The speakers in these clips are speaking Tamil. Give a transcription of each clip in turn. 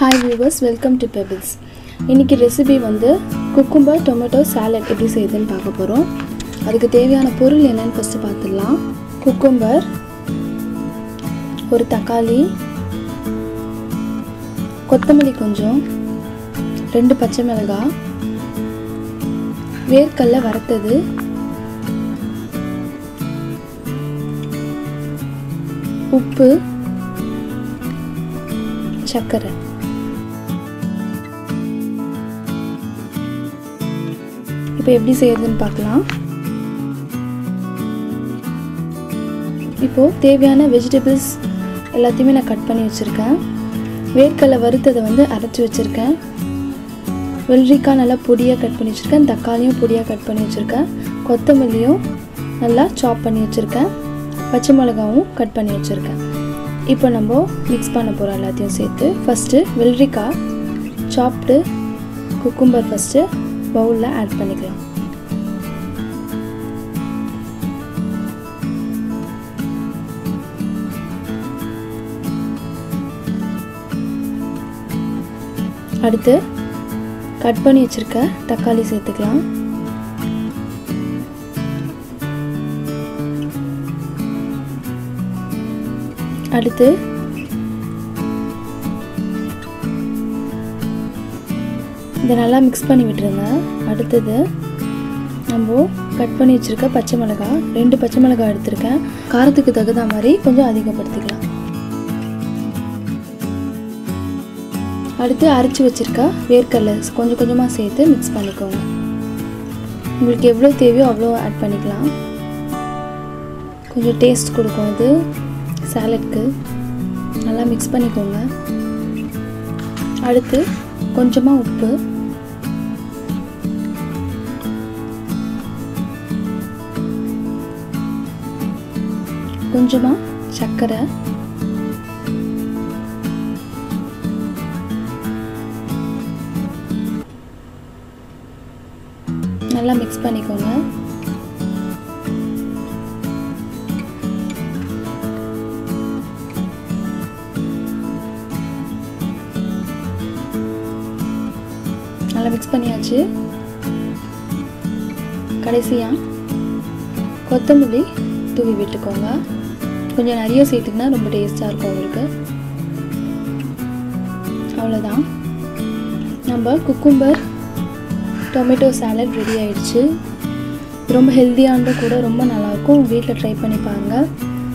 Hi viewers, welcome to Pebbles. இன்னைக்கு ரெசிபி வந்து குக்கும்பர் டொமேட்டோ சாலட் எப்படி செய்யுதுன்னு பார்க்க போறோம். அதுக்கு தேவையான பொருள் என்னன்னு ஃபர்ஸ்ட் பார்த்துடலாம். குக்கும்பர், ஒரு தக்காளி, கொத்தமல்லி கொஞ்சம், 2 பச்சை மிளகாய், வேர்க்கடலை வறுத்தது, உப்பு, சர்க்கரை. இப்போ எப்படி செய்யறதுன்னு பார்க்கலாம். இப்போ தேவையான வெஜிடபிள்ஸ் எல்லாத்தையுமே நான் கட் பண்ணி வச்சுருக்கேன். வேர்க்கடலை வறுத்ததை வந்து அரைச்சி வச்சுருக்கேன். வெள்ளரிக்காய் நல்லா பொடியாக கட் பண்ணி வச்சுருக்கேன். தக்காளியும் பொடியாக கட் பண்ணி வச்சுருக்கேன். கொத்தமல்லியும் நல்லா சாப் பண்ணி வச்சுருக்கேன். பச்சை மிளகாவும் கட் பண்ணி வச்சுருக்கேன். இப்போ நம்ம மிக்ஸ் பண்ண போகிறோம் எல்லாத்தையும் சேர்த்து. ஃபஸ்ட்டு வெள்ளரிக்காய் சாப்டு குக்கும்பர் ஃபஸ்ட்டு பவுலில் ஆட் பண்ணிக்கலாம். அடுத்து கட் பண்ணி வச்சிருக்க தக்காளி சேர்த்துக்கலாம். அடுத்து இதை நல்லா மிக்ஸ் பண்ணி விட்டுருங்க. அடுத்தது நம்ம கட் பண்ணி வச்சுருக்க பச்சை மிளகாய், 2 பச்சை மிளகாய் எடுத்துருக்கேன். காரத்துக்கு தகுந்த மாதிரி கொஞ்சம் அதிகப்படுத்திக்கலாம். அடுத்து அரைச்சி வச்சுருக்க வேர்க்கடலை கொஞ்சம் கொஞ்சமாக சேர்த்து மிக்ஸ் பண்ணிக்கோங்க. உங்களுக்கு எவ்வளோ தேவையோ அவ்வளோ ஆட் பண்ணிக்கலாம். கொஞ்சம் டேஸ்ட் கொடுக்கும் இது சாலட்க்கு. நல்லா மிக்ஸ் பண்ணிக்கோங்க. அடுத்து கொஞ்சமாக உப்பு, கொஞ்சமாக சர்க்கரை, நல்லா மிக்ஸ் பண்ணிக்கோங்க. நல்லா மிக்ஸ் பண்ணியாச்சு. கடைசியாக கொத்தமல்லி தூவி விட்டுக்கோங்க. கொஞ்சம் நிறைய சேர்த்துக்கினா ரொம்ப டேஸ்ட்டாக இருக்கும் உங்களுக்கு. அவ்வளோதான், நம்ம குக்கும்பர் டொமேட்டோ சாலட் ரெடி ஆயிடுச்சு. ரொம்ப ஹெல்த்தியானது கூட, ரொம்ப நல்லாயிருக்கும். வீட்டில் ட்ரை பண்ணி பாருங்கள்.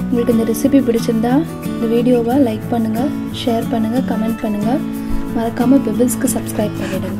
உங்களுக்கு இந்த ரெசிபி பிடிச்சிருந்தா இந்த வீடியோவை லைக் பண்ணுங்கள், ஷேர் பண்ணுங்கள், கமெண்ட் பண்ணுங்கள். மறக்காமல் பெபிள்ஸ்க்கு சப்ஸ்கிரைப் பண்ணிவிடுங்க.